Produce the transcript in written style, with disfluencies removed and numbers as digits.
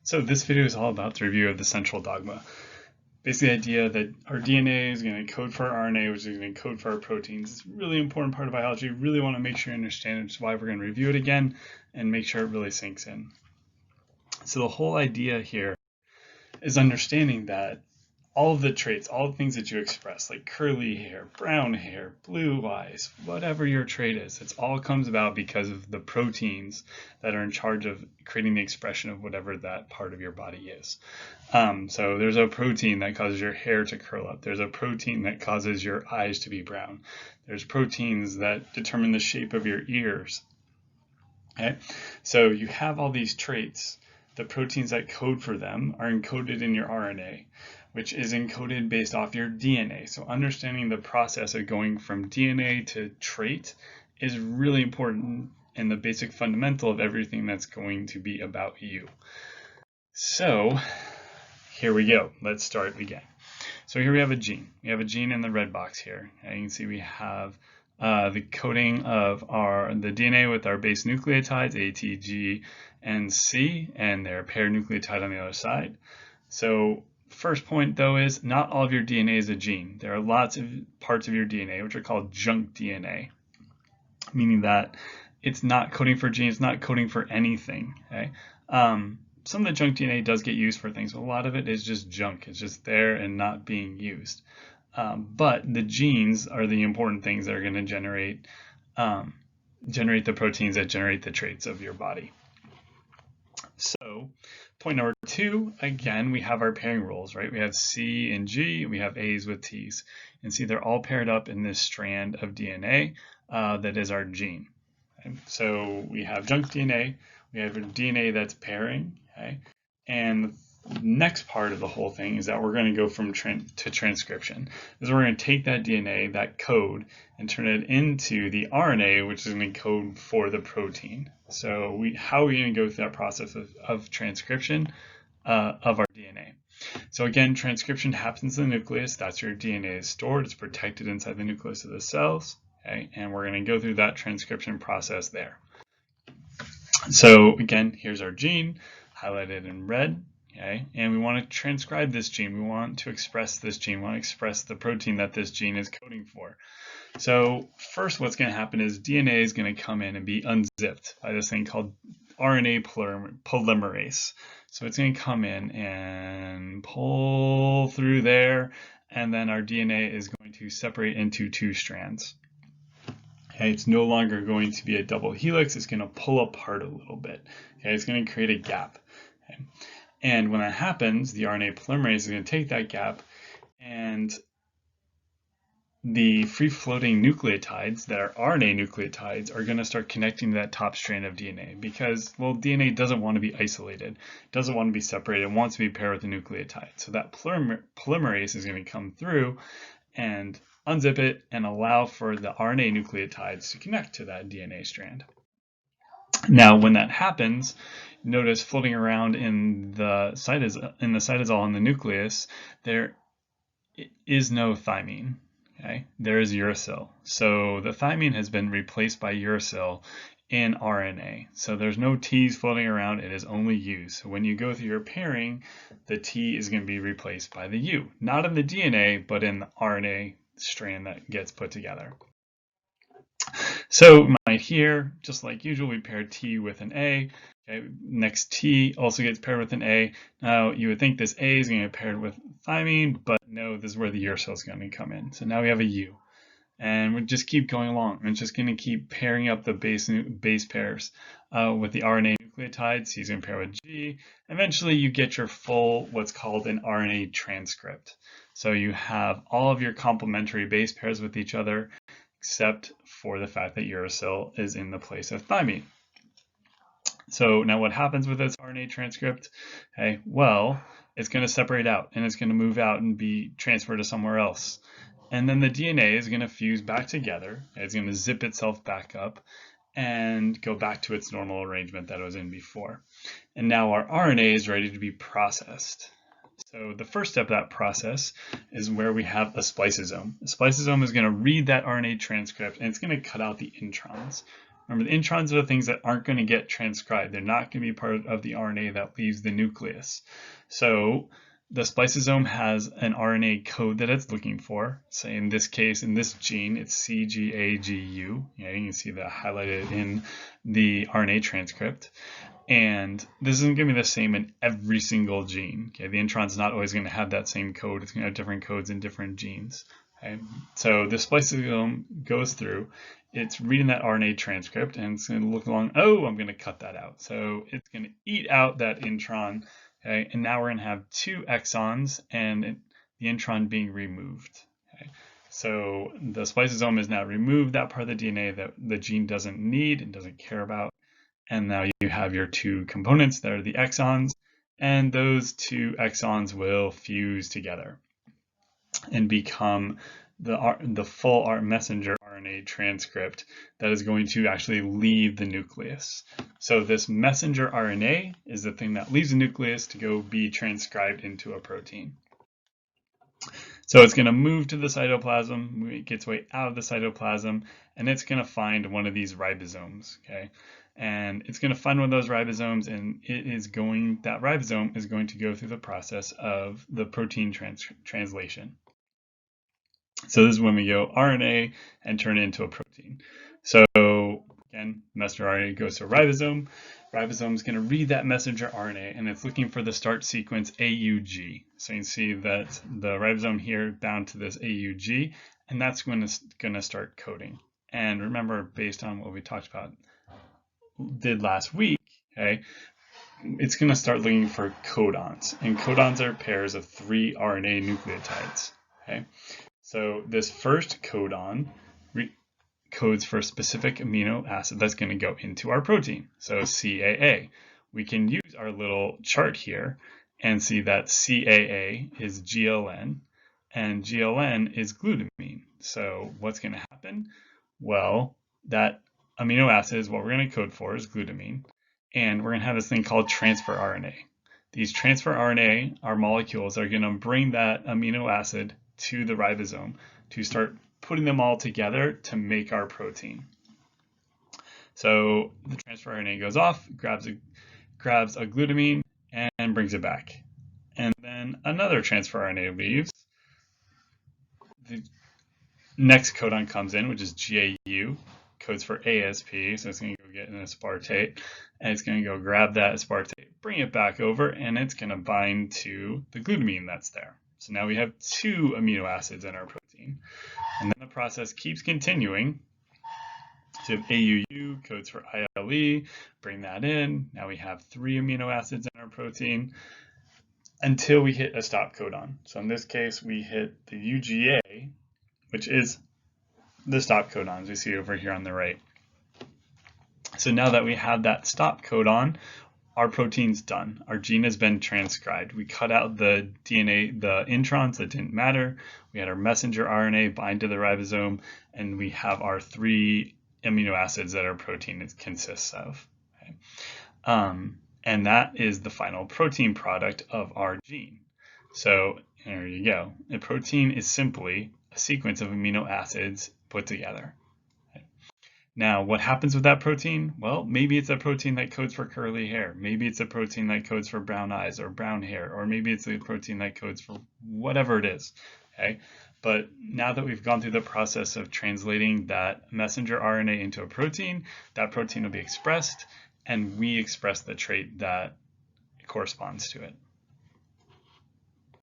So this video is all about the review of the central dogma. Basically the idea that our DNA is going to code for our RNA, which is going to code for our proteins. It's a really important part of biology. Really want to make sure you understand it, which is why we're going to review it again and make sure it really sinks in. So the whole idea here is understanding that all of the traits, all the things that you express, like curly hair, brown hair, blue eyes, whatever your trait is, it all comes about because of the proteins that are in charge of creating the expression of whatever that part of your body is. So there's a protein that causes your hair to curl up. There's a protein that causes your eyes to be brown. There's proteins that determine the shape of your ears. Okay? So you have all these traits. The proteins that code for them are encoded in your RNA, which is encoded based off your DNA. So understanding the process of going from DNA to trait is really important and the basic fundamental of everything that's going to be about you. So here we go. Let's start again. So here we have a gene. We have a gene in the red box here. And you can see we have the coding of the DNA with our base nucleotides, A, T, G, and C, and their paired nucleotide on the other side. So first point though is not all of your DNA is a gene. There are lots of parts of your DNA which are called junk DNA, meaning that it's not coding for genes, not coding for anything. Okay? Some of the junk DNA does get used for things, but a lot of it is just junk. It's just there and not being used. But the genes are the important things that are going to generate the proteins that generate the traits of your body. So point number 2, again, we have our pairing rules, right? We have C and G, we have A's with T's. And see, they're all paired up in this strand of DNA that is our gene. Okay? So we have junk DNA, we have a DNA that's pairing, okay? And the next part of the whole thing is that we're going to go from to transcription. Is we're going to take that DNA, that code, and turn it into the RNA, which is going to code for the protein. So how are we going to go through that process of transcription of our DNA? So again, transcription happens in the nucleus. That's where your DNA is stored. It's protected inside the nucleus of the cells. Okay? And we're going to go through that transcription process there. So again, here's our gene, highlighted in red. Okay, and we want to transcribe this gene. We want to express this gene. We want to express the protein that this gene is coding for. So first what's going to happen is DNA is going to come in and be unzipped by this thing called RNA polymerase. So it's going to come in and pull through there, and then our DNA is going to separate into 2 strands. Okay, it's no longer going to be a double helix. It's going to pull apart a little bit. Okay, it's going to create a gap. Okay. And when that happens, the RNA polymerase is going to take that gap, and the free-floating nucleotides that are RNA nucleotides are going to start connecting to that top strand of DNA because, well, DNA doesn't want to be isolated, doesn't want to be separated, it wants to be paired with a nucleotide. So that polymerase is going to come through and unzip it and allow for the RNA nucleotides to connect to that DNA strand. Now, when that happens, notice floating around in the cytosol in the nucleus, there is no thymine. Okay? There is uracil. So the thymine has been replaced by uracil in RNA. So there's no T's floating around, it is only U's. So when you go through your pairing, the T is going to be replaced by the U. Not in the DNA, but in the RNA strand that gets put together. So right here, just like usual, we pair T with an A. Okay, next T also gets paired with an A. Now you would think this A is going to get paired with thymine, but no, this is where the uracil is going to come in. So now we have a U. And we just keep going along. It's just going to keep pairing up the base pairs with the RNA nucleotides. C is going to pair with G. Eventually you get your full, what's called an RNA transcript. So you have all of your complementary base pairs with each other, except for the fact that uracil is in the place of thymine. So now what happens with this RNA transcript? Okay, well, it's going to separate out and it's going to move out and be transferred to somewhere else. And then the DNA is going to fuse back together. It's going to zip itself back up and go back to its normal arrangement that it was in before. And now our RNA is ready to be processed. So the first step of that process is where we have a spliceosome. The spliceosome is going to read that RNA transcript and it's going to cut out the introns. Remember, the introns are the things that aren't going to get transcribed. They're not going to be part of the RNA that leaves the nucleus. So the spliceosome has an RNA code that it's looking for. Say in this case, in this gene, it's CGAGU. Yeah, you can see that highlighted in the RNA transcript. And this isn't going to be the same in every single gene. Okay, the intron's not always going to have that same code. It's going to have different codes in different genes. Okay, so the spliceosome goes through. It's reading that RNA transcript, and it's going to look along. Oh, I'm going to cut that out. So it's going to eat out that intron. Okay, and now we're going to have 2 exons and the intron being removed. Okay, so the spliceosome has now removed that part of the DNA that the gene doesn't need and doesn't care about. And now you have your 2 components that are the exons, and those 2 exons will fuse together and become the full messenger RNA transcript that is going to actually leave the nucleus. So this messenger RNA is the thing that leaves the nucleus to go be transcribed into a protein. So it's going to move to the cytoplasm, it gets way out of the cytoplasm, and it's going to find one of these ribosomes, okay? And it's going to find one of those ribosomes, and that ribosome is going to go through the process of the protein translation. So this is when we go RNA and turn it into a protein. So again, messenger RNA goes to a ribosome. Ribosome is going to read that messenger RNA, and it's looking for the start sequence AUG. So you can see that the ribosome here bound to this AUG, and that's going to start coding. And remember, based on what we did last week, okay, it's going to start looking for codons, and codons are pairs of 3 RNA nucleotides. Okay, so this first codon codes for a specific amino acid that's going to go into our protein. So CAA. We can use our little chart here and see that CAA is GLN and GLN is glutamine. So what's going to happen? Well, that amino acid is what we're going to code for, is glutamine. And we're going to have this thing called transfer RNA. These transfer RNA, our molecules, are going to bring that amino acid to the ribosome to start putting them all together to make our protein. So the transfer RNA goes off, grabs a glutamine, and brings it back. And then another transfer RNA leaves. The next codon comes in, which is GAU, codes for ASP, so it's going to go get an aspartate, and it's going to go grab that aspartate, bring it back over, and it's going to bind to the glutamine that's there. So now we have 2 amino acids in our protein. And then the process keeps continuing. So you have AUU, codes for ILE, bring that in. Now we have 3 amino acids in our protein until we hit a stop codon. So in this case, we hit the UGA, which is the stop codon, as we see over here on the right. So now that we have that stop codon, our protein's done. Our gene has been transcribed. We cut out the DNA, the introns that didn't matter. We had our messenger RNA bind to the ribosome, and we have our 3 amino acids that our protein consists of. Okay? And that is the final protein product of our gene. So there you go. A protein is simply a sequence of amino acids put together. Now, what happens with that protein? Well, maybe it's a protein that codes for curly hair. Maybe it's a protein that codes for brown eyes or brown hair, or maybe it's a protein that codes for whatever it is. Okay? But now that we've gone through the process of translating that messenger RNA into a protein, that protein will be expressed, and we express the trait that corresponds to it.